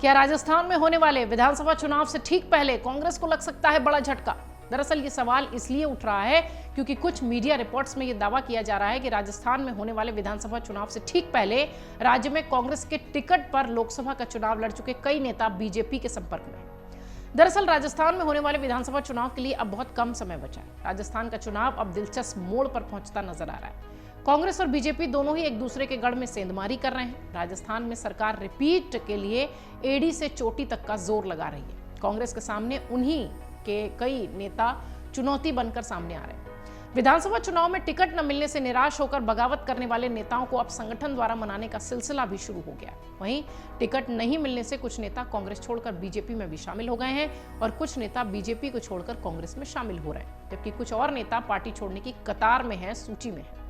क्या राजस्थान में होने वाले विधानसभा चुनाव से ठीक पहले कांग्रेस को लग सकता है बड़ा झटका? दरअसल ये सवाल इसलिए उठ रहा है क्योंकि कुछ मीडिया रिपोर्ट्स में यह दावा किया जा रहा है कि राजस्थान में होने वाले विधानसभा चुनाव से ठीक पहले राज्य में कांग्रेस के टिकट पर लोकसभा का चुनाव लड़ चुके कई नेता बीजेपी के संपर्क में हैं। दरअसल राजस्थान में होने वाले विधानसभा चुनाव के लिए अब बहुत कम समय बचा है। राजस्थान का चुनाव अब दिलचस्प मोड़ पर पहुंचता नजर आ रहा है। कांग्रेस और बीजेपी दोनों ही एक दूसरे के गढ़ में सेंधमारी कर रहे हैं। राजस्थान में सरकार रिपीट के लिए एड़ी से चोटी तक का जोर लगा रही है। कांग्रेस के सामने उन्हीं के कई नेता चुनौती बनकर सामने आ रहे हैं। विधानसभा चुनाव में टिकट न मिलने से निराश होकर बगावत करने वाले नेताओं को अब संगठन द्वारा मनाने का सिलसिला भी शुरू हो गया है। वहीं टिकट नहीं मिलने से कुछ नेता कांग्रेस छोड़कर बीजेपी में भी शामिल हो गए हैं और कुछ नेता बीजेपी को छोड़कर कांग्रेस में शामिल हो रहे हैं, जबकि कुछ और नेता पार्टी छोड़ने की कतार में है, सूची में है।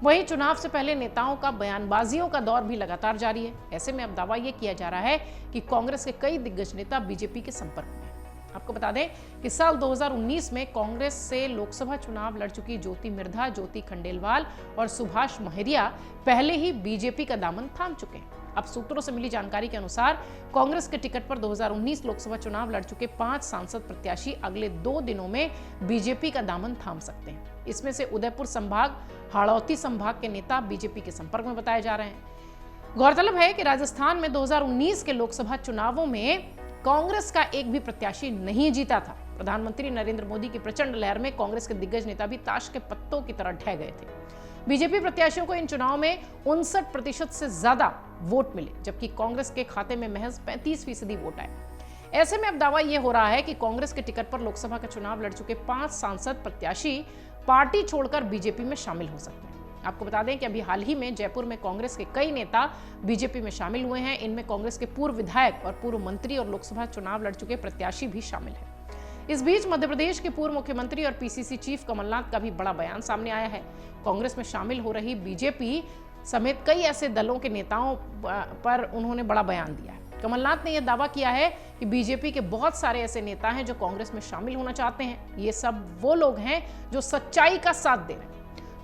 वहीं चुनाव से पहले नेताओं का बयानबाजियों का दौर भी लगातार जारी है। ऐसे में अब दावा यह किया जा रहा है कि कांग्रेस के कई दिग्गज नेता बीजेपी के संपर्क में हैं। आपको बता दें कि साल 2019 में कांग्रेस से लोकसभा चुनाव लड़ चुकी ज्योति मिर्धा, ज्योति खंडेलवाल और सुभाष महरिया पहले ही बीजेपी का दामन थाम चुके हैं। अब सूत्रों से मिली जानकारी के अनुसार कांग्रेस के टिकट पर 2019 लोकसभा चुनाव लड़ चुके 5 सांसद प्रत्याशी अगले 2 दिनों में बीजेपी का दामन थाम सकते हैं। इसमें से उदयपुर संभाग, हाड़ौती संभाग के नेता बीजेपी के संपर्क में बताए जा रहे हैं। गौरतलब है कि राजस्थान में 2019 के लोकसभा चुनावों में कांग्रेस का एक भी प्रत्याशी नहीं जीता था। प्रधानमंत्री नरेंद्र मोदी की प्रचंड लहर में कांग्रेस के दिग्गज नेता भी ताश के पत्तों की तरह ढह गए थे। बीजेपी प्रत्याशियों को इन चुनाव में 59% से ज्यादा वोट मिले, जबकि कांग्रेस के खाते में महज 35% वोट आए। ऐसे में अब दावा यह हो रहा है कि कांग्रेस के टिकट पर लोकसभा का चुनाव लड़ चुके 5 सांसद प्रत्याशी पार्टी छोड़कर बीजेपी में शामिल हो सकते हैं। आपको बता दें कि अभी हाल ही में जयपुर में कांग्रेस के कई नेता बीजेपी में शामिल हुए हैं। इनमें कांग्रेस के पूर्व विधायक और पूर्व मंत्री और लोकसभा चुनाव लड़ चुके प्रत्याशी भी शामिल हैं। इस बीच मध्य प्रदेश के पूर्व मुख्यमंत्री और पीसीसी चीफ कमलनाथ का भी बड़ा बयान सामने आया है। कांग्रेस में शामिल हो रही बीजेपी समेत कई ऐसे दलों के नेताओं पर उन्होंने बड़ा बयान दिया है। कमलनाथ ने यह दावा किया है कि बीजेपी के बहुत सारे ऐसे नेता हैं जो कांग्रेस में शामिल होना चाहते हैं। ये सब वो लोग हैं जो सच्चाई का साथ दे रहे हैं।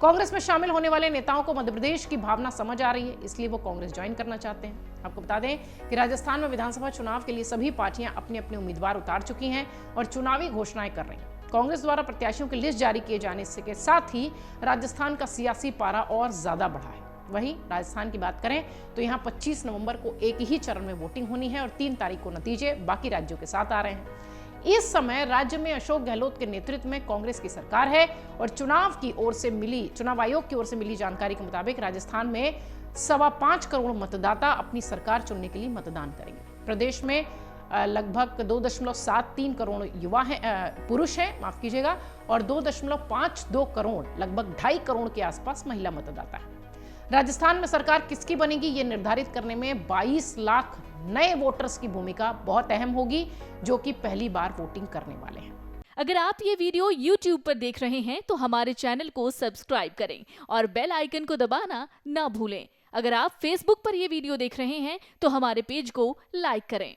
कांग्रेस में शामिल होने वाले नेताओं को मध्य प्रदेश की भावना समझ आ रही है, इसलिए वो कांग्रेस ज्वाइन करना चाहते हैं। आपको बता दें कि राजस्थान में विधानसभा चुनाव के लिए सभी पार्टियां अपने अपने उम्मीदवार उतार चुकी हैं और चुनावी घोषणाएं कर रही हैं। कांग्रेस द्वारा प्रत्याशियों की लिस्ट जारी किए जाने के साथ ही राजस्थान का सियासी पारा और ज्यादा बढ़ा है। वहीं राजस्थान की बात करें तो यहाँ 25 नवंबर को एक ही चरण में वोटिंग होनी है और 3 तारीख को नतीजे बाकी राज्यों के साथ आ रहे हैं। इस समय राज्य में अशोक गहलोत के नेतृत्व में कांग्रेस की सरकार है और चुनाव आयोग की ओर से मिली जानकारी के मुताबिक राजस्थान में 5.25 करोड़ मतदाता अपनी सरकार चुनने के लिए मतदान करेंगे। प्रदेश में लगभग 2.73 करोड़ युवा हैं, पुरुष हैं, माफ कीजिएगा, और 2.52 करोड़, लगभग 2.5 करोड़ के आसपास महिला मतदाता है। राजस्थान में सरकार किसकी बनेगी ये निर्धारित करने में 22 लाख नए वोटर्स की भूमिका बहुत अहम होगी, जो कि पहली बार वोटिंग करने वाले हैं। अगर आप ये वीडियो YouTube पर देख रहे हैं तो हमारे चैनल को सब्सक्राइब करें और बेल आइकन को दबाना ना भूलें। अगर आप Facebook पर ये वीडियो देख रहे हैं तो हमारे पेज को लाइक करें।